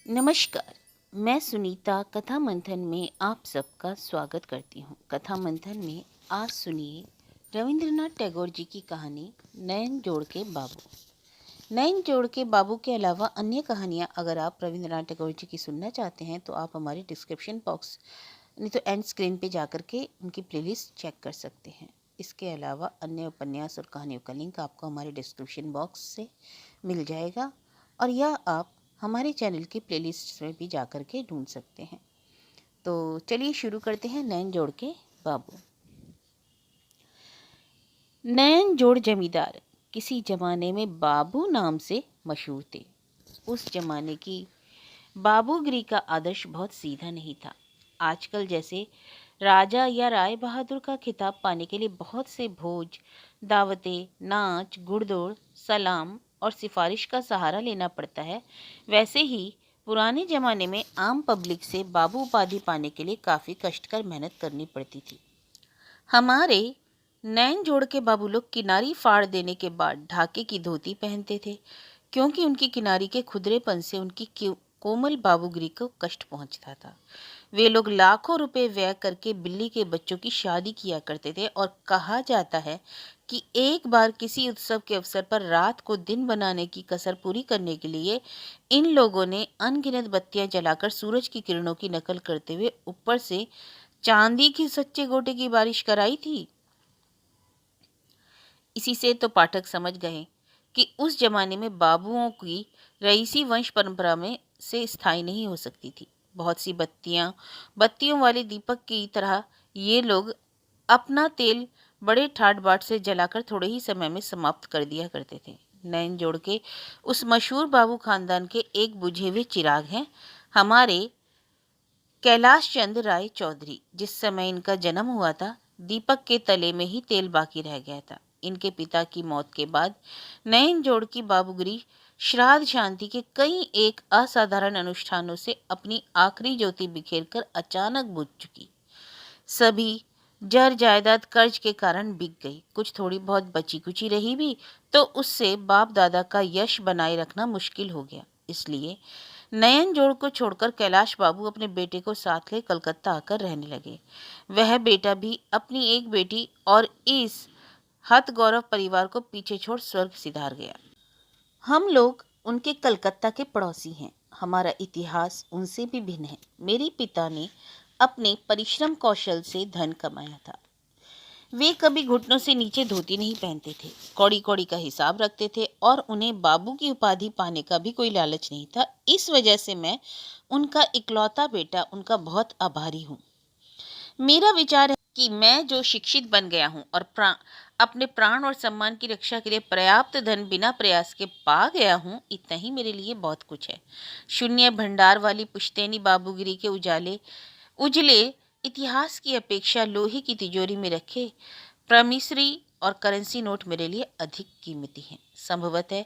नमस्कार। मैं सुनीता कथा मंथन में आप सबका स्वागत करती हूँ। कथा मंथन में आज सुनिए रविंद्रनाथ टैगोर जी की कहानी नैन जोड़ के बाबू। नैन जोड़ के बाबू के अलावा अन्य कहानियाँ अगर आप रविंद्रनाथ टैगोर जी की सुनना चाहते हैं तो आप हमारे डिस्क्रिप्शन बॉक्स नहीं तो एंड स्क्रीन पे जा कर के उनकी प्लेलिस्ट चेक कर सकते हैं। इसके अलावा अन्य उपन्यास और कहानियों का लिंक आपको हमारे डिस्क्रिप्शन बॉक्स से मिल जाएगा और यह आप हमारे चैनल की प्लेलिस्ट में भी जा कर के ढूंढ सकते हैं। तो चलिए शुरू करते हैं नैन जोड़ के बाबू। नैन जोड़ जमींदार किसी जमाने में बाबू नाम से मशहूर थे। उस जमाने की बाबूगिरी का आदर्श बहुत सीधा नहीं था। आजकल जैसे राजा या राय बहादुर का खिताब पाने के लिए बहुत से भोज, दावतें, नाच, गुड़दौड़, सलाम और सिफारिश का सहारा लेना पड़ता है, वैसे ही पुराने जमाने में आम पब्लिक से बाबू उपाधि पाने के लिए काफ़ी कष्टकर मेहनत करनी पड़ती थी। हमारे नैन जोड़ के बाबू लोग किनारी फाड़ देने के बाद ढाके की धोती पहनते थे, क्योंकि उनकी किनारी के खुदरेपन से उनकी कोमल बाबूगिरी को कष्ट पहुंचता था। वे लोग लाखों रुपए व्यय करके बिल्ली के बच्चों की शादी किया करते थे और कहा जाता है कि एक बार किसी उत्सव के अवसर पर रात को दिन बनाने की कसर पूरी करने के लिए इन लोगों ने अनगिनत बत्तियां जलाकर सूरज की किरणों की नकल करते हुए ऊपर से चांदी की सच्चे गोटे की बारिश कराई थी। इसी से तो पाठक समझ गए कि उस जमाने में बाबुओं की रईसी वंश परंपरा में से स्थायी नहीं हो सकती थी। बहुत सी बत्तियों वाले दीपक की तरह ये लोग अपना तेल बड़े ठाट बाट से जलाकर थोड़े ही समय में समाप्त कर दिया करते थे। नैन जोड़ के उस मशहूर बाबू खानदान के एक बुझे हुए चिराग हैं हमारे कैलाश चंद राय चौधरी। जिस समय इनका जन्म हुआ था, दीपक के तले में ही तेल बाकी रह गया था। इनके पिता की मौत के बाद नैन जोड़ की बाबूगिरी श्राद्ध शांति के कई एक असाधारण अनुष्ठानों से अपनी आखिरी ज्योति बिखेर कर अचानक बुझ चुकी। सभी जर जायदाद कर्ज के कारण बिक गई। कुछ थोड़ी बहुत बची कुची रही भी तो उससे बाप दादा का यश बनाए रखना मुश्किल हो गया। इसलिए नयन जोड़ को छोड़कर कैलाश बाबू अपने बेटे को साथ ले कलकत्ता आकर रहने लगे। वह बेटा भी अपनी एक बेटी और इस हत गौरव परिवार को पीछे छोड़ स्वर्ग सिधार गया। हम लोग उनके कलकत्ता के पड़ोसी हैं। हमारा इतिहास उनसे भी भिन्न है। मेरे पिता ने अपने परिश्रम कौशल से धन कमाया था। वे कभी घुटनों से नीचे धोती नहीं पहनते थे, कौड़ी कौड़ी का हिसाब रखते थे और उन्हें बाबू की उपाधि पाने का भी कोई लालच नहीं था। इस वजह से मैं उनका इकलौता बेटा उनका बहुत आभारी हूँ। मेरा विचार है कि मैं जो शिक्षित बन गया हूँ और अपने प्राण और सम्मान की रक्षा के लिए पर्याप्त धन बिना प्रयास के पा गया हूँ, इतना ही मेरे लिए बहुत कुछ है। शून्य भंडार वाली पुश्तैनी बाबूगिरी के उजले इतिहास की अपेक्षा लोहे की तिजोरी में रखे प्रमिसरी और करेंसी नोट मेरे लिए अधिक कीमती हैं। संभवतः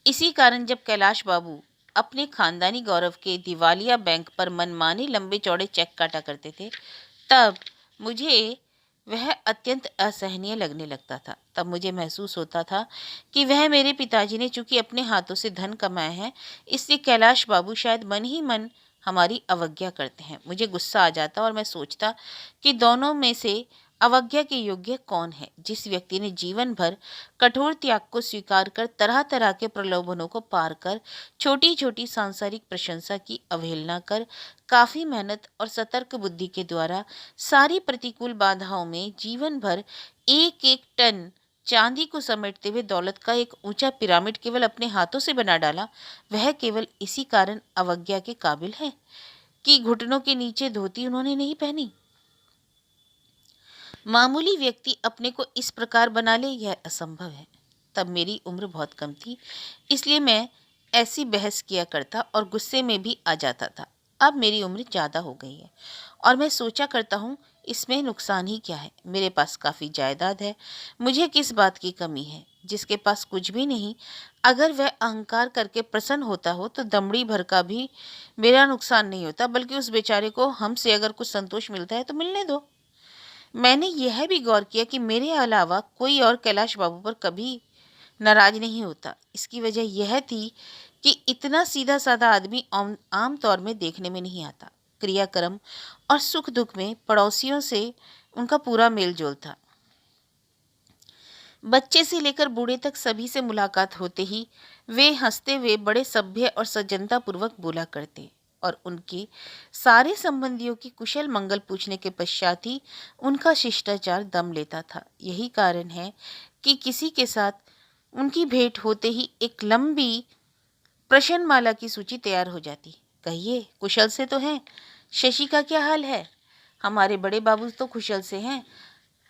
इसी कारण जब कैलाश बाबू अपने खानदानी गौरव के दिवालिया बैंक पर मनमाने लंबे चौड़े चेक काटा करते थे, तब मुझे वह अत्यंत असहनीय लगने लगता था। तब मुझे महसूस होता था कि वह मेरे पिताजी ने चूंकि अपने हाथों से धन कमाया है, इसलिए कैलाश बाबू शायद मन ही मन हमारी अवज्ञा करते हैं। मुझे गुस्सा आ जाता और मैं सोचता कि दोनों में से अवज्ञा के योग्य कौन है। जिस व्यक्ति ने जीवन भर कठोर त्याग को स्वीकार कर तरह तरह के प्रलोभनों को पार कर छोटी छोटी सांसारिक प्रशंसा की अवहेलना कर काफी मेहनत और सतर्क बुद्धि के द्वारा सारी प्रतिकूल बाधाओं में जीवन भर एक एक टन चांदी को समेटते हुए दौलत का एक ऊंचा पिरामिड केवल अपने हाथों से बना डाला, वह केवल इसी कारण अवज्ञा के काबिल है कि घुटनों के नीचे धोती उन्होंने नहीं पहनी। मामूली व्यक्ति अपने को इस प्रकार बना ले, यह असंभव है। तब मेरी उम्र बहुत कम थी, इसलिए मैं ऐसी बहस किया करता और गुस्से में भी आ जाता था। अब मेरी उम्र ज़्यादा हो गई है और मैं सोचा करता हूँ इसमें नुकसान ही क्या है। मेरे पास काफ़ी जायदाद है, मुझे किस बात की कमी है। जिसके पास कुछ भी नहीं, अगर वह अहंकार करके प्रसन्न होता हो तो दमड़ी भर का भी मेरा नुकसान नहीं होता, बल्कि उस बेचारे को हमसे अगर कुछ संतोष मिलता है तो मिलने दो। मैंने यह भी गौर किया कि मेरे अलावा कोई और कैलाश बाबू पर कभी नाराज नहीं होता। इसकी वजह यह थी कि इतना सीधा साधा आदमी आम तौर में देखने में नहीं आता। क्रियाक्रम और सुख दुख में पड़ोसियों से उनका पूरा मेल जोल था। बच्चे से लेकर बूढ़े तक सभी से मुलाकात होते ही वे हंसते हुए बड़े सभ्य और सज्जनता पूर्वक बोला करते और उनके सारे संबंधियों की कुशल मंगल पूछने के पश्चात ही उनका शिष्टाचार दम लेता था। यही कारण है कि किसी के साथ उनकी भेंट होते ही एक लंबी प्रश्नमाला की सूची तैयार हो जाती। कहिए, कुशल से तो हैं? शशि का क्या हाल है? हमारे बड़े बाबू तो कुशल से हैं,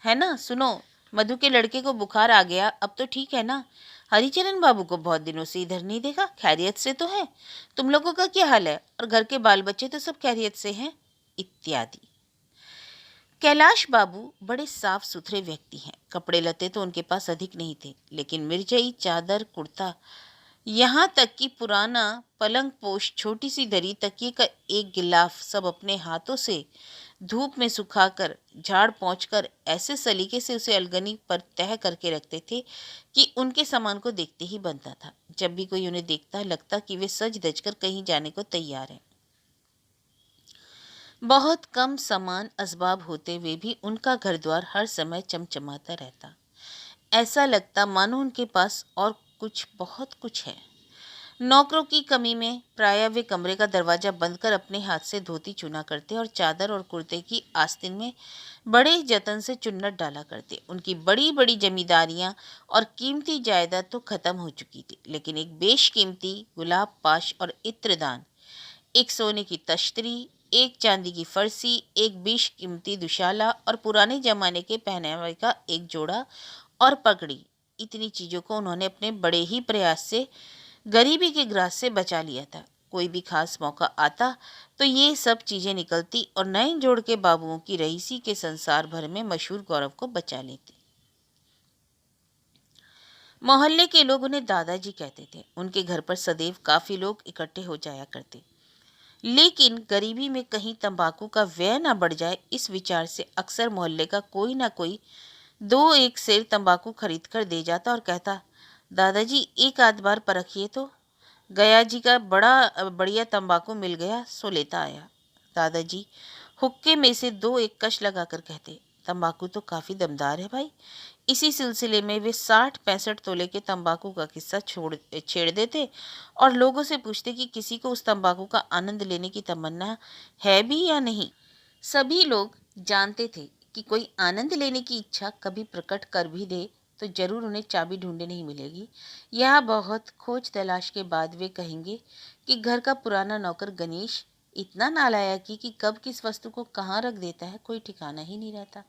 है ना? सुनो, मधु के लड़के को बुखार आ गया, अब तो ठीक है ना? हरिचरण बाबू को बहुत दिनों से इधर नहीं देखा, खैरियत से तो है? तुम लोगों का क्या हाल है? और घर के बाल बच्चे तो सब खैरियत से हैं? इत्यादि। कैलाश बाबू बड़े साफ सुथरे व्यक्ति हैं। कपड़े लते तो उनके पास अधिक नहीं थे, लेकिन मिर्जई, चादर, कुर्ता, यहाँ तक कि पुराना पलंग पोश, छोटी सी दरी, तकिए का एक गिलाफ सब अपने हाथों से धूप में सुखाकर, झाड़ पोंछ कर ऐसे सलीके से उसे अलगनी पर तह करके रखते थे कि उनके सामान को देखते ही बनता था। जब भी कोई उन्हें देखता लगता कि वे सज धज कर कहीं जाने को तैयार हैं। बहुत कम सामान असबाब होते हुए भी उनका घर द्वार हर समय चमचमाता रहता। ऐसा लगता मानो उनके पास और कुछ, बहुत कुछ है। नौकरों की कमी में प्रायः वे कमरे का दरवाजा बंद कर अपने हाथ से धोती चुना करते और चादर और कुर्ते की आस्तीन में बड़े जतन से चुन्नट डाला करते। उनकी बड़ी बड़ी जमींदारियां और कीमती जायदाद तो खत्म हो चुकी थी, लेकिन एक बेशकीमती गुलाब पाश और इत्रदान, एक सोने की तश्तरी, एक चांदी की फरसी, एक बेशकीमती दुशाला और पुराने जमाने के पहनावे का एक जोड़ा और पगड़ी, इतनी चीजों को उन्होंने अपने बड़े ही प्रयास से गरीबी के ग्रास से बचा लिया था। कोई भी खास मौका आता तो ये सब चीजें निकलती और नए जोड़ के बाबुओं की रईसी के संसार भर में मशहूर गौरव को बचा लेती। मोहल्ले के लोग उन्हें दादाजी कहते थे। उनके घर पर सदैव काफी लोग इकट्ठे हो जाया करते, लेकिन गरीबी में कहीं तंबाकू का व्यय न बढ़ जाए, इस विचार से अक्सर मोहल्ले का कोई ना कोई दो एक सेर तंबाकू खरीद कर दे जाता और कहता, दादाजी एक आध बार परखिए तो, गया जी का बड़ा बढ़िया तंबाकू मिल गया सो लेता आया। दादाजी हुक्के में से दो एक कश लगाकर कहते, तंबाकू तो काफी दमदार है भाई। इसी सिलसिले में वे 60-65 तोले के तंबाकू का किस्सा छेड़ देते और लोगों से पूछते कि किसी को उस तंबाकू का आनंद लेने की तमन्ना है भी या नहीं। सभी लोग जानते थे कि कोई आनंद लेने की इच्छा कभी प्रकट कर भी दे तो जरूर उन्हें चाबी ढूंढे नहीं मिलेगी। यह बहुत खोज तलाश के बाद वे कहेंगे कि घर का पुराना नौकर गणेश इतना नालायक कि कब किस वस्तु को कहाँ रख देता है, कोई ठिकाना ही नहीं रहता।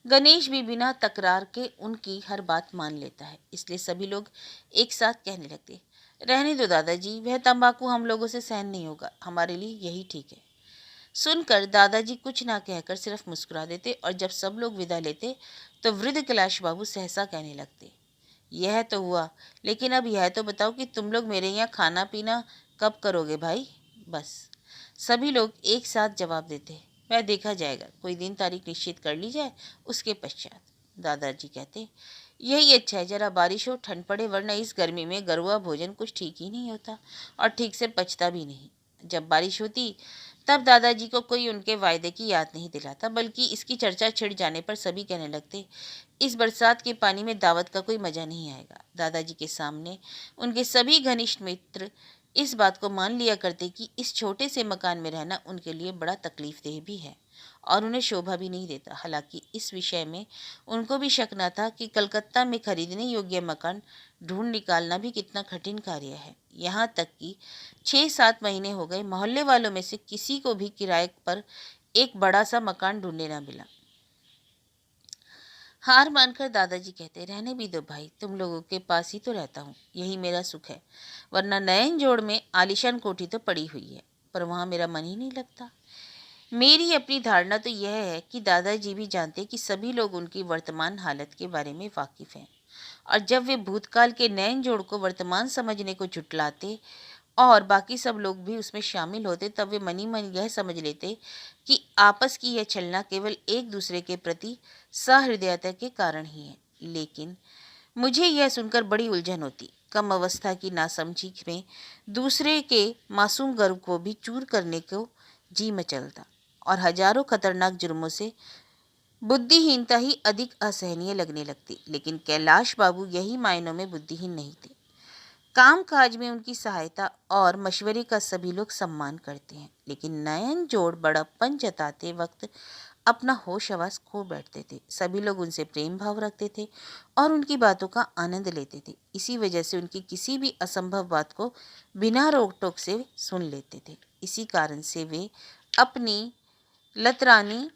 गणेश भी बिना तकरार के उनकी हर बात मान लेता है, इसलिए सभी लोग एक साथ कहने लगते, रहने दो दादाजी, वह तंबाकू हम लोगों से सहन नहीं होगा, हमारे लिए यही ठीक है। सुनकर दादाजी कुछ ना कहकर सिर्फ मुस्कुरा देते और जब सब लोग विदा लेते तो वृद्ध कैलाश बाबू सहसा कहने लगते, यह तो हुआ, लेकिन अब यह तो बताओ कि तुम लोग मेरे यहाँ खाना पीना कब करोगे भाई? बस सभी लोग एक साथ जवाब देते, वह देखा जाएगा, कोई दिन तारीख निश्चित कर ली जाए, उसके पश्चात। दादाजी कहते, यही अच्छा है, जरा बारिश हो, ठंड पड़े, वरना इस गर्मी में गरुआ भोजन कुछ ठीक ही नहीं होता और ठीक से पचता भी नहीं। जब बारिश होती तब दादाजी को कोई उनके वायदे की याद नहीं दिलाता, बल्कि इसकी चर्चा छिड़ जाने पर सभी कहने लगते, इस बरसात के पानी में दावत का कोई मजा नहीं आएगा। दादाजी के सामने उनके सभी घनिष्ठ मित्र इस बात को मान लिया करते कि इस छोटे से मकान में रहना उनके लिए बड़ा तकलीफदेह भी है और उन्हें शोभा भी नहीं देता। हालांकि इस विषय में उनको भी शक न था कि कलकत्ता में खरीदने योग्य मकान ढूंढ निकालना भी कितना कठिन कार्य है। यहाँ तक कि 6-7 महीने हो गए, मोहल्ले वालों में से किसी को भी किराए पर एक बड़ा सा मकान ढूंढने न मिला। हार मानकर दादाजी कहते, रहने भी दो भाई, तुम लोगों के पास ही तो रहता हूँ, यही मेरा सुख है, वरना नयन जोड़ में आलीशान कोठी तो पड़ी हुई है, पर वहाँ मेरा मन ही नहीं लगता। मेरी अपनी धारणा तो यह है कि दादाजी भी जानते कि सभी लोग उनकी वर्तमान हालत के बारे में वाकिफ हैं और जब वे भूतकाल के नयन जोड़ को वर्तमान समझने को जुटलाते और बाकी सब लोग भी उसमें शामिल होते, तब वे मनी मन यह समझ लेते कि आपस की यह छलना केवल एक दूसरे के प्रति सहृदयता के कारण ही है। लेकिन मुझे यह सुनकर बड़ी उलझन होती। कम अवस्था की नासमझी में दूसरे के मासूम गर्व को भी चूर करने को जी मचलता, और हजारों खतरनाक जुर्मों से बुद्धिहीनता ही अधिक असहनीय लगने लगती। लेकिन कैलाश बाबू यही मायनों में बुद्धिहीन नहीं थे। काम काज में उनकी सहायता और मशवरे का सभी लोग सम्मान करते हैं, लेकिन नयन जोड़ बड़प्पन जताते वक्त अपना होश हवास खो बैठते थे। सभी लोग उनसे प्रेम भाव रखते थे और उनकी बातों का आनंद लेते थे। इसी वजह से उनकी किसी भी असंभव बात को बिना रोक टोक से सुन लेते थे। इसी कारण से वे अपनी लतरानी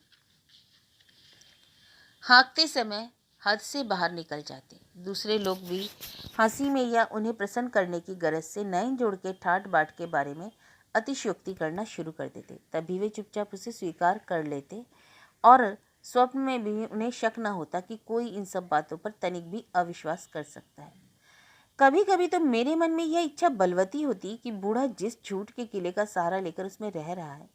हाँकते समय हद से बाहर निकल जाते। दूसरे लोग भी हंसी में या उन्हें प्रसन्न करने की गरज से नयन जोड़ के ठाट बाट के बारे में अतिशयोक्ति करना शुरू कर देते। तभी वे चुपचाप उसे स्वीकार कर लेते और स्वप्न में भी उन्हें शक न होता कि कोई इन सब बातों पर तनिक भी अविश्वास कर सकता है। कभी कभी तो मेरे मन में यह इच्छा बलवती होती कि बूढ़ा जिस झूठ के किले का सहारा लेकर उसमें रह रहा है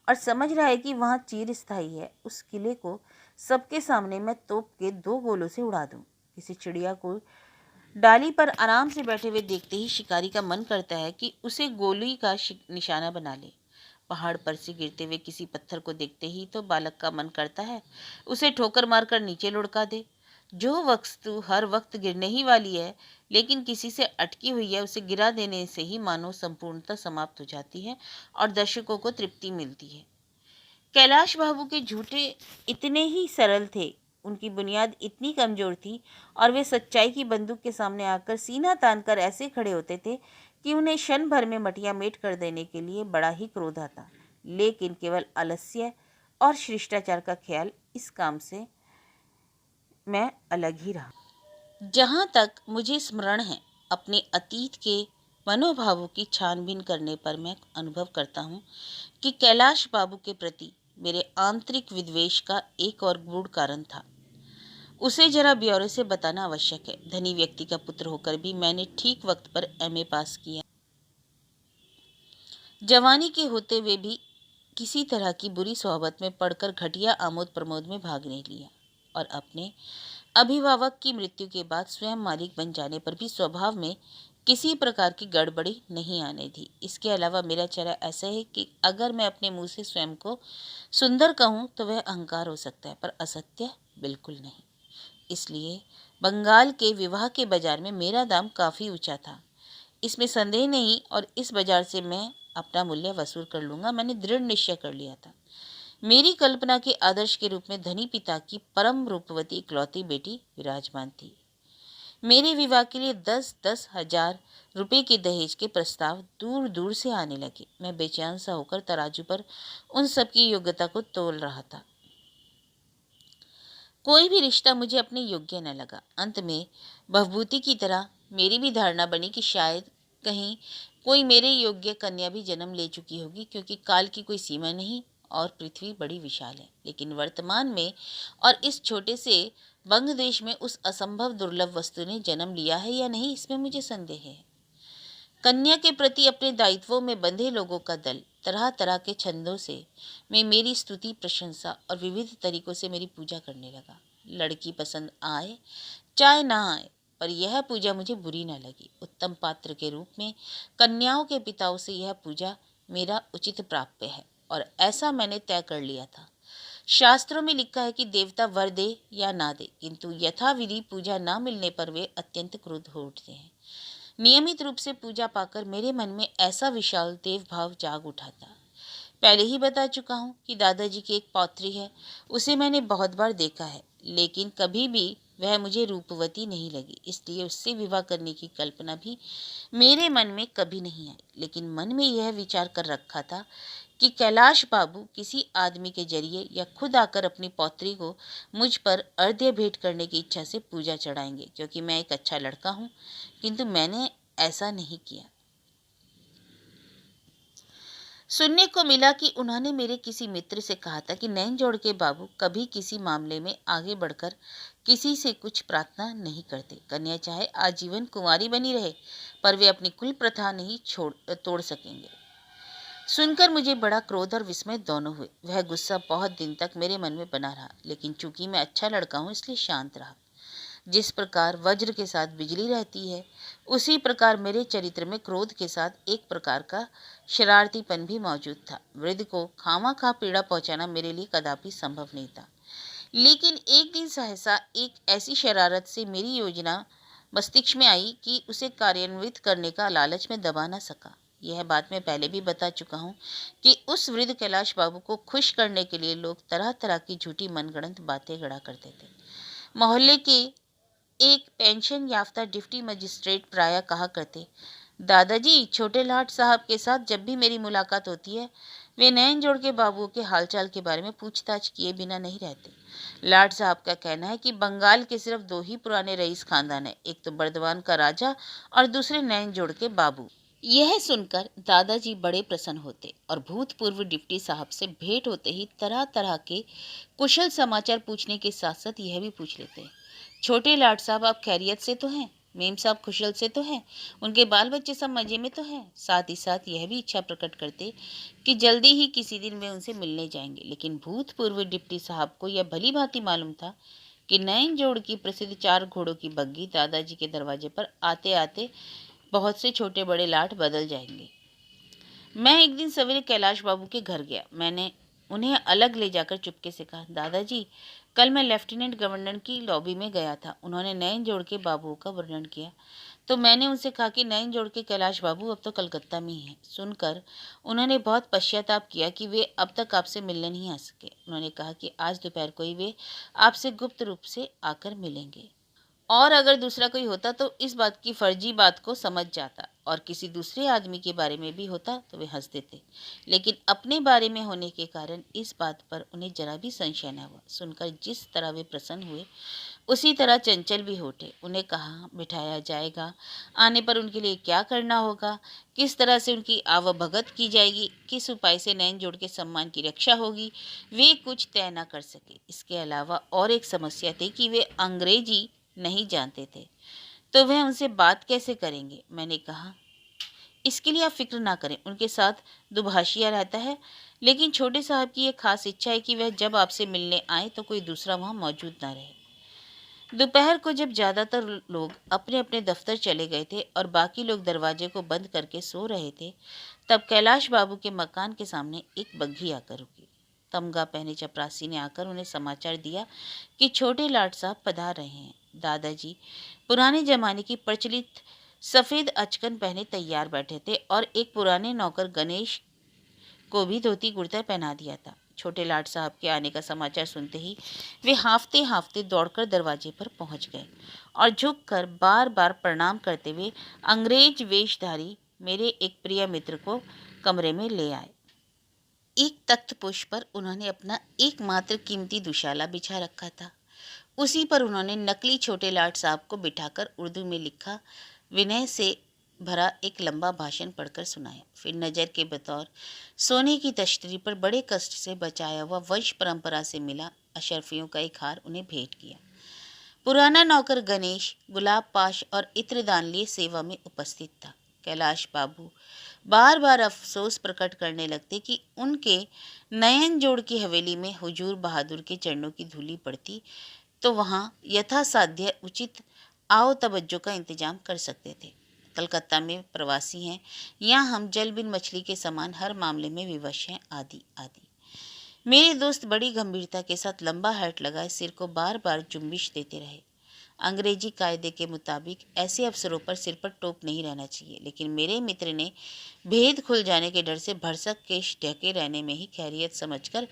और समझ रहा है कि वहाँ चिर स्थायी है, उस किले को सबके सामने मैं तोप के 2 गोलों से उड़ा दूं। किसी चिड़िया को डाली पर आराम से बैठे हुए देखते ही शिकारी का मन करता है कि उसे गोली का निशाना बना ले। पहाड़ पर से गिरते हुए किसी पत्थर को देखते ही तो बालक का मन करता है उसे ठोकर मारकर नीचे लुढ़का दे। जो वस्तु हर वक्त गिरने ही वाली है लेकिन किसी से अटकी हुई है, उसे गिरा देने से ही मानो संपूर्णता समाप्त हो जाती है और दर्शकों को तृप्ति मिलती है। कैलाश बाबू के झूठे इतने ही सरल थे, उनकी बुनियाद इतनी कमजोर थी और वे सच्चाई की बंदूक के सामने आकर सीना तानकर ऐसे खड़े होते थे कि उन्हें क्षण भर में मटिया मेट कर देने के लिए बड़ा ही क्रोध आता। लेकिन केवल आलस्य और शिष्टाचार का ख्याल, इस काम से मैं अलग ही रहा। जहाँ तक मुझे स्मरण है, अपने अतीत के मनोभावों की छानबीन करने पर मैं अनुभव करता हूँ कि कैलाश बाबू के प्रति मेरे आंतरिक विद्वेष का एक और गूढ़ कारण था। उसे जरा ब्यौरे से बताना आवश्यक है। धनी व्यक्ति का पुत्र होकर भी मैंने ठीक वक्त पर एमए पास किया। जवानी के होते हुए भी किसी तरह की बुरी सोहबत में पड़कर घटिया आमोद प्रमोद में भाग नहीं लिया और अपने अभिभावक की मृत्यु के बाद स्वयं मालिक बन जाने पर भी स्वभाव में किसी प्रकार की गड़बड़ी नहीं आने दी। इसके अलावा मेरा चेहरा ऐसा है कि अगर मैं अपने मुंह से स्वयं को सुंदर कहूँ तो वह अहंकार हो सकता है, पर असत्य बिल्कुल नहीं। इसलिए बंगाल के विवाह के बाजार में मेरा दाम काफ़ी ऊंचा था, इसमें संदेह नहीं, और इस बाजार से मैं अपना मूल्य वसूल कर लूँगा। मैंने दृढ़ निश्चय कर लिया था। मेरी कल्पना के आदर्श के रूप में धनी पिता की परम रूपवती इकलौती बेटी विराजमान थी। मेरे विवाह के लिए 10-10 हजार रुपये के दहेज के प्रस्ताव दूर दूर से आने लगे। मैं बेचैन सा होकर तराजू पर उन सब की योग्यता को तोल रहा था। कोई भी रिश्ता मुझे अपने योग्य न लगा। अंत में भवभूति की तरह मेरी भी धारणा बनी कि शायद कहीं कोई मेरे योग्य कन्या भी जन्म ले चुकी होगी, क्योंकि काल की कोई सीमा नहीं और पृथ्वी बड़ी विशाल है। लेकिन वर्तमान में और इस छोटे से बंग देश में उस असंभव दुर्लभ वस्तु ने जन्म लिया है या नहीं, इसमें मुझे संदेह है। कन्या के प्रति अपने दायित्वों में बंधे लोगों का दल तरह तरह के छंदों से मैं मेरी स्तुति, प्रशंसा और विविध तरीकों से मेरी पूजा करने लगा। लड़की पसंद आए चाहे ना आए, पर यह पूजा मुझे बुरी न लगी। उत्तम पात्र के रूप में कन्याओं के पिताओं से यह पूजा मेरा उचित प्राप्य है और ऐसा मैंने तय कर लिया था। शास्त्रों में लिखा है कि देवता वर दे या ना दे, किंतु यथाविधि पूजा ना मिलने पर वे अत्यंत क्रुद्ध हो उठते हैं। नियमित रूप से पूजा पाकर मेरे मन में ऐसा विशाल देव भाव जाग उठा था। पहले ही बता चुका हूँ कि दादाजी की एक पौत्री है, उसे मैंने बहुत बार देखा है, लेकिन कभी भी वह मुझे रूपवती नहीं लगी, इसलिए उससे विवाह करने की कल्पना भी मेरे मन में कभी नहीं आई। लेकिन मन में यह विचार कर रखा था कि कैलाश बाबू किसी आदमी के जरिए या खुद आकर अपनी पौत्री को मुझ पर अर्घ्य भेंट करने की इच्छा से पूजा चढ़ाएंगे, क्योंकि मैं एक अच्छा लड़का हूँ। किंतु मैंने ऐसा नहीं किया। सुनने को मिला कि उन्होंने मेरे किसी मित्र से कहा था कि नैन जोड़ के बाबू कभी किसी मामले में आगे बढ़कर किसी से कुछ प्रार्थना नहीं करते। कन्या चाहे आजीवन कुंवारी बनी रहे, पर वे अपनी कुल प्रथा नहीं तोड़ सकेंगे। सुनकर मुझे बड़ा क्रोध और विस्मय दोनों हुए। वह गुस्सा बहुत दिन तक मेरे मन में बना रहा, लेकिन चूंकि मैं अच्छा लड़का हूँ इसलिए शांत रहा। जिस प्रकार वज्र के साथ बिजली रहती है, उसी प्रकार मेरे चरित्र में क्रोध के साथ एक प्रकार का शरारतीपन भी मौजूद था। वृद्ध को खामखा पीड़ा पहुंचाना मेरे लिए कदापि संभव नहीं था। लेकिन एक दिन सहसा एक ऐसी शरारत से मेरी योजना मस्तिष्क में आई कि उसे कार्यान्वित करने का लालच में दबा न सका। यह बात मैं पहले भी बता चुका हूँ कि उस वृद्ध कैलाश बाबू को खुश करने के लिए लोग तरह तरह की झूठी मनगढ़ंत बातें गढ़ा करते थे। मोहल्ले के एक पेंशन याफ्ता डिप्टी मजिस्ट्रेट प्रायः कहा करते, दादाजी छोटे लाट साहब के साथ जब भी मेरी मुलाकात होती है, वे नैन जोड़ के बाबुओं के हालचाल के बारे में पूछताछ किए बिना नहीं रहते। लाट साहब का कहना है कि बंगाल के सिर्फ दो ही पुराने रईस खानदान है, एक तो बर्दवान का राजा और दूसरे नैन जोड़ के बाबू। यह सुनकर दादाजी बड़े प्रसन्न होते और भूतपूर्व डिप्टी साहब से भेंट होते ही तरह तरह के कुशल समाचार पूछने के साथ साथ यह भी पूछ लेते, छोटे लाट साहब आप खैरियत से तो हैं, मेम साहब खुशल से तो हैं, उनके बाल बच्चे सब मजे में तो हैं। साथ ही साथ यह भी इच्छा प्रकट करते कि जल्दी ही किसी दिन वे उनसे मिलने जाएंगे। लेकिन भूतपूर्व डिप्टी साहब को यह भली भांति मालूम था कि नैन जोड़ की प्रसिद्ध 4 घोड़ों की बग्घी दादाजी के दरवाजे पर आते आते बहुत से छोटे बड़े लाट बदल जाएंगे। मैं एक दिन सवेरे कैलाश बाबू के घर गया। मैंने उन्हें अलग ले जाकर चुपके से कहा, दादाजी कल मैं लेफ्टिनेंट गवर्नर की लॉबी में गया था। उन्होंने नैन जोड़ के बाबुओं का वर्णन किया तो मैंने उनसे कहा कि नैन जोड़ के कैलाश बाबू अब तो कलकत्ता में ही हैं। सुनकर उन्होंने बहुत पश्चाताप किया कि वे अब तक आपसे मिलने नहीं आ सके। उन्होंने कहा कि आज दोपहर को ही वे आपसे गुप्त रूप से आकर मिलेंगे, और अगर दूसरा कोई होता तो इस बात की फर्जी बात को समझ जाता, और किसी दूसरे आदमी के बारे में भी होता तो वे हंस देते। लेकिन अपने बारे में होने के कारण इस बात पर उन्हें जरा भी संशय न हुआ। सुनकर जिस तरह वे प्रसन्न हुए उसी तरह चंचल भी होते। उन्हें कहाँ बिठाया जाएगा, आने पर उनके लिए क्या करना होगा, किस तरह से उनकी आवभगत की जाएगी, किस उपाय से नैन जोड़ के सम्मान की रक्षा होगी, वे कुछ तय न कर सके। इसके अलावा और एक समस्या थी कि वे अंग्रेजी नहीं जानते थे, तो वह उनसे बात कैसे करेंगे। मैंने कहा, इसके लिए आप फिक्र ना करें, उनके साथ दुभाषिया रहता है, लेकिन छोटे साहब की यह खास इच्छा है कि वह जब आपसे मिलने आए तो कोई दूसरा वहां मौजूद ना रहे। दोपहर को जब ज्यादातर लोग अपने अपने दफ्तर चले गए थे और बाकी लोग दरवाजे को बंद करके सो रहे थे, तब कैलाश बाबू के मकान के सामने एक बग्घी आकर रुकी। तमगा पहने चपरासी ने आकर उन्हें समाचार दिया कि छोटे लाट साहब पधार रहे हैं। दादाजी पुराने जमाने की प्रचलित सफेद अचकन पहने तैयार बैठे थे और एक पुराने नौकर गणेश को भी धोती कुर्ता पहना दिया था। छोटे लाट साहब के आने का समाचार सुनते ही वे हांफते हांफते दौड़कर दरवाजे पर पहुंच गए और झुककर बार बार प्रणाम करते हुए अंग्रेज वेशधारी मेरे एक प्रिय मित्र को कमरे में ले आए। एक तख्त पुष्प पर उन्होंने अपना एकमात्र कीमती दुशाला बिछा रखा था। उसी पर उन्होंने नकली छोटे लाट साहब को बिठाकर उर्दू में लिखा विनय से भरा एक लंबा भाषण पढ़कर सुनाया। फिर नजर के बतौर सोने की तश्तरी पर बड़े कष्ट से बचाया हुआ वंश परंपरा से मिला अशरफियों का एक हार उन्हें भेंट किया। पुराना नौकर गणेश गुलाब पाश और इत्रदान लिए सेवा में उपस्थित था। कैलाश बाबू बार बार अफसोस प्रकट करने लगते कि उनके नयन जोड़ की हवेली में हुजूर बहादुर के चरणों की धूली पड़ती तो वहाँ यथासाध्य उचित आओ तवज्जो का इंतजाम कर सकते थे। कलकत्ता में प्रवासी हैं, यहाँ हम जल बिन मछली के समान हर मामले में विवश हैं, आदि आदि। मेरे दोस्त बड़ी गंभीरता के साथ लंबा हैट लगाए सिर को बार बार जुम्बिश देते रहे। अंग्रेजी कायदे के मुताबिक ऐसे अवसरों पर सिर पर टोप नहीं रहना चाहिए, लेकिन मेरे मित्र ने भेद खुल जाने के डर से भरसक केश ढके रहने में ही खैरियत समझकर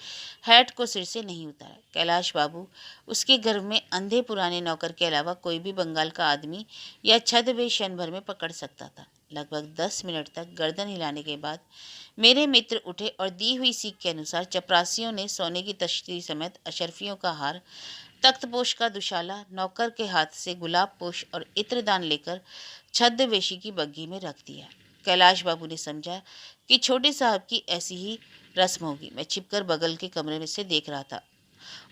हैट को सिर से नहीं उतारा। कैलाश बाबू उसके घर में अंधे पुराने नौकर के अलावा कोई भी बंगाल का आदमी या छद्म क्षण भर में पकड़ सकता था। लगभग 10 मिनट तक गर्दन हिलाने के बाद मेरे मित्र उठे और दी हुई सीख के अनुसार चपरासियों ने सोने की तश्तरी समेत अशरफियों का हार, तख्तपोश का दुशाला, नौकर के हाथ से गुलाब पोश और इत्रदान लेकर छद्मवेशी की बग्घी में रख दिया। कैलाश बाबू ने समझा कि छोटे साहब की ऐसी ही रस्म होगी। मैं छिपकर बगल के कमरे में से देख रहा था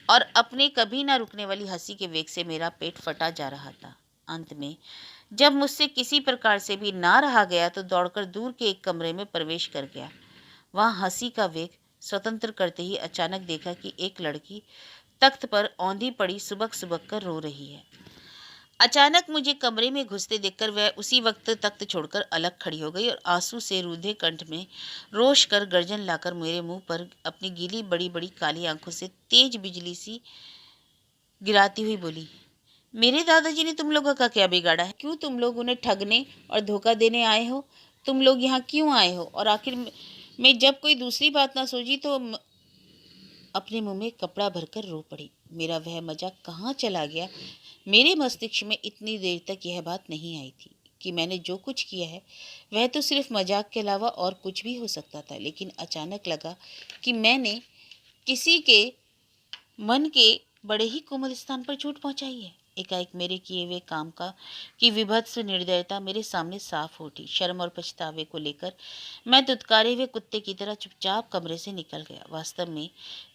और अपने कभी ना रुकने वाली हंसी के वेग से मेरा पेट फटा जा रहा था। अंत में जब मुझसे किसी प्रकार से भी ना रहा गया तो दौड़कर दूर के एक कमरे में प्रवेश कर गया। वहां हंसी का वेग स्वतंत्र करते ही अचानक देखा कि एक लड़की तख्त पर औंधी पड़ी सुबक सुबक कर रो रही है। अचानक मुझे कमरे में घुसते देखकर वह उसी वक्त तख्त छोड़कर अलग खड़ी हो गई और आंसू से रूधे कंठ में रोश कर गर्जन लाकर मेरे मुंह पर अपनी गीली बड़ी बड़ी काली आंखों से तेज बिजली सी गिराती हुई बोली, मेरे दादाजी ने तुम लोगों का क्या बिगाड़ा है? क्यों तुम लोग उन्हें ठगने और धोखा देने आए हो? तुम लोग यहाँ क्यों आए हो? और आखिर मैं जब कोई दूसरी बात ना सोची तो अपने मुंह में कपड़ा भरकर रो पड़ी। मेरा वह मजाक कहाँ चला गया? मेरे मस्तिष्क में इतनी देर तक यह बात नहीं आई थी कि मैंने जो कुछ किया है वह तो सिर्फ मजाक के अलावा और कुछ भी हो सकता था, लेकिन अचानक लगा कि मैंने किसी के मन के बड़े ही कोमल स्थान पर चोट पहुंचाई है। एकाएक मेरे किए हुए काम का की विभत्स निर्दयता मेरे सामने साफ उठी। शर्म और पछतावे को लेकर मैं दुत्कारे हुए कुत्ते की तरह चुपचाप कमरे से निकल गया। वास्तव में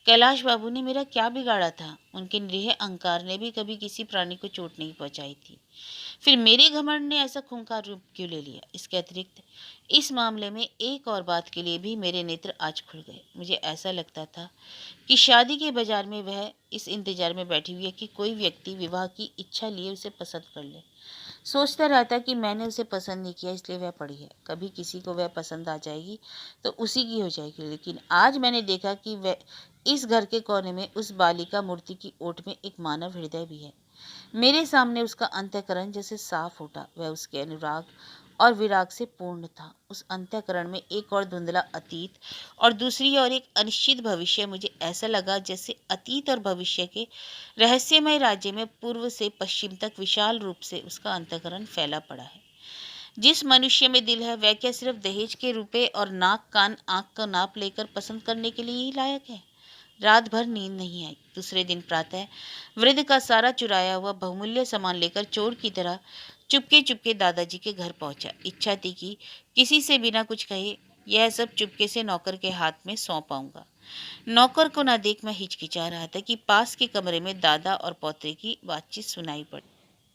कैलाश बाबू ने मेरा क्या बिगाड़ा था? उनके निरीह अहंकार ने भी कभी किसी प्राणी को चोट नहीं पहुंचाई थी। फिर मेरे घमंड ने ऐसा खूंखार रूप क्यों ले लिया? इसके अतिरिक्त इस मामले में एक और बात के लिए भी मेरे नेत्र आज खुल गए। मुझे ऐसा लगता था कि शादी के बाजार में वह इस इंतजार में बैठी हुई है कि कोई व्यक्ति विवाह की इच्छा लिए उसे पसंद कर ले। सोचता रहता कि मैंने उसे पसंद नहीं किया इसलिए वह पड़ी है। कभी किसी को वह पसंद आ जाएगी तो उसी की हो जाएगी। लेकिन आज मैंने देखा कि वह इस घर के कोने में उस बालिका मूर्ति की ओट में एक मानव हृदय भी है। मेरे सामने उसका अंतःकरण जैसे साफ उठा। वह उसके अनुराग और विराग से पूर्ण था। उस अंतःकरण में एक और धुंधला अतीत और दूसरी ओर एक अनिश्चित भविष्य। मुझे ऐसा लगा जैसे अतीत और भविष्य के रहस्यमय राज्य में पूर्व से पश्चिम तक विशाल रूप से उसका अंतःकरण फैला पड़ा है। जिस मनुष्य में दिल है वह क्या सिर्फ दहेज के रुपए और नाक कान आंख का नाप लेकर पसंद करने के लिए ही लायक है? रात भर नींद नहीं आई। दूसरे दिन प्रातः वृद्ध का सारा चुराया हुआ बहुमूल्य सामान लेकर चोर की तरह चुपके चुपके दादाजी के घर पहुंचा। इच्छा थी कि किसी से बिना कुछ कहे यह सब चुपके से नौकर के हाथ में सौंप आऊंगा। नौकर को न देख मैं हिचकिचा रहा था कि पास के कमरे में दादा और पौत्रे की बातचीत सुनाई पड़ी।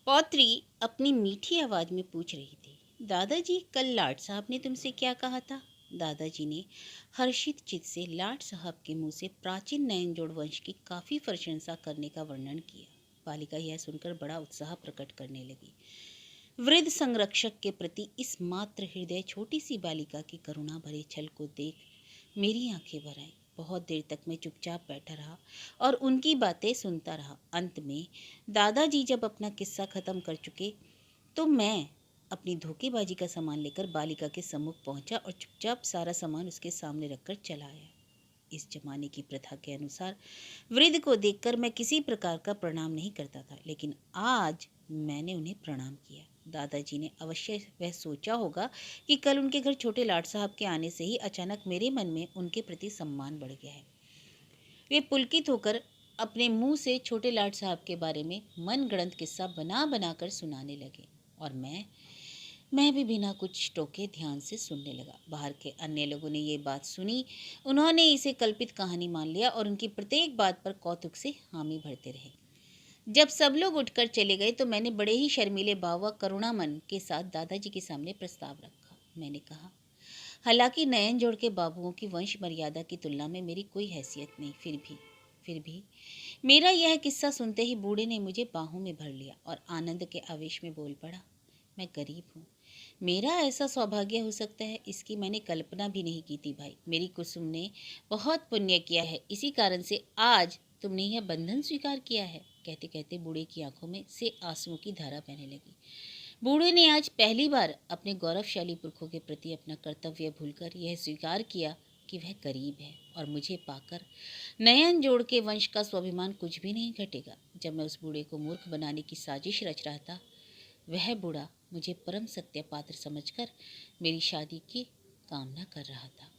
पौत्री अपनी मीठी आवाज में पूछ रही थी, दादाजी कल लाट साहब ने तुमसे क्या कहा था? दादाजी ने हर्षित चित्त से लाट साहब के मुंह से प्राचीन नयनजोड़ वंश की काफी प्रशंसा करने का वर्णन किया। बालिका यह सुनकर बड़ा उत्साह प्रकट करने लगी। वृद्ध संरक्षक के प्रति इस मात्र हृदय छोटी सी बालिका की करुणा भरे छल को देख मेरी आंखें भर आईं। बहुत देर तक मैं चुपचाप बैठा रहा और उनकी बातें सुनता रहा। अंत में दादाजी जब अपना किस्सा खत्म कर चुके तो मैं अपनी धोखेबाजी का सामान लेकर बालिका के सम्मुख पहुंचा और चुपचाप सारा सामान उसके सामने रखकर चला आया। इस जमाने की प्रथा के अनुसार वृद्ध को देखकर मैं किसी प्रकार का प्रणाम नहीं करता था, लेकिन आज मैंने उन्हें प्रणाम किया। दादाजी ने अवश्य वह सोचा होगा कि कल उनके घर छोटे लाट साहब के आने से ही अचानक मेरे मन में उनके प्रति सम्मान बढ़ गया है। वे पुलकित होकर अपने मुंह से छोटे लाट साहब के बारे में मनगढ़ंत किस्सा बना बना कर सुनाने लगे और मैं भी बिना कुछ टोके ध्यान से सुनने लगा। बाहर के अन्य लोगों ने ये बात सुनी। उन्होंने इसे कल्पित कहानी मान लिया और उनकी प्रत्येक बात पर कौतुक से हामी भरते रहे। जब सब लोग उठकर चले गए तो मैंने बड़े ही शर्मीले भाव व करुणा मन के साथ दादाजी के सामने प्रस्ताव रखा। मैंने कहा, हालांकि नयन जोड़ के बाबुओं की वंश मर्यादा की तुलना में मेरी कोई हैसियत नहीं, फिर भी मेरा यह किस्सा सुनते ही बूढ़े ने मुझे बाहों में भर लिया और आनंद के आवेश में बोल पड़ा, मैं गरीब हूँ, मेरा ऐसा सौभाग्य हो सकता है इसकी मैंने कल्पना भी नहीं की थी भाई। मेरी कुसुम ने बहुत पुण्य किया है, इसी कारण से आज तुमने यह बंधन स्वीकार किया है। कहते कहते बूढ़े की आंखों में से आंसुओं की धारा बहने लगी। बूढ़े ने आज पहली बार अपने गौरवशाली पुरखों के प्रति अपना कर्तव्य भूलकर यह स्वीकार किया कि वह गरीब है और मुझे पाकर नयन जोड़ के वंश का स्वाभिमान कुछ भी नहीं घटेगा। जब मैं उस बूढ़े को मूर्ख बनाने की साजिश रच रहा था, वह बूढ़ा मुझे परम सत्य पात्र समझकर मेरी शादी की कामना कर रहा था।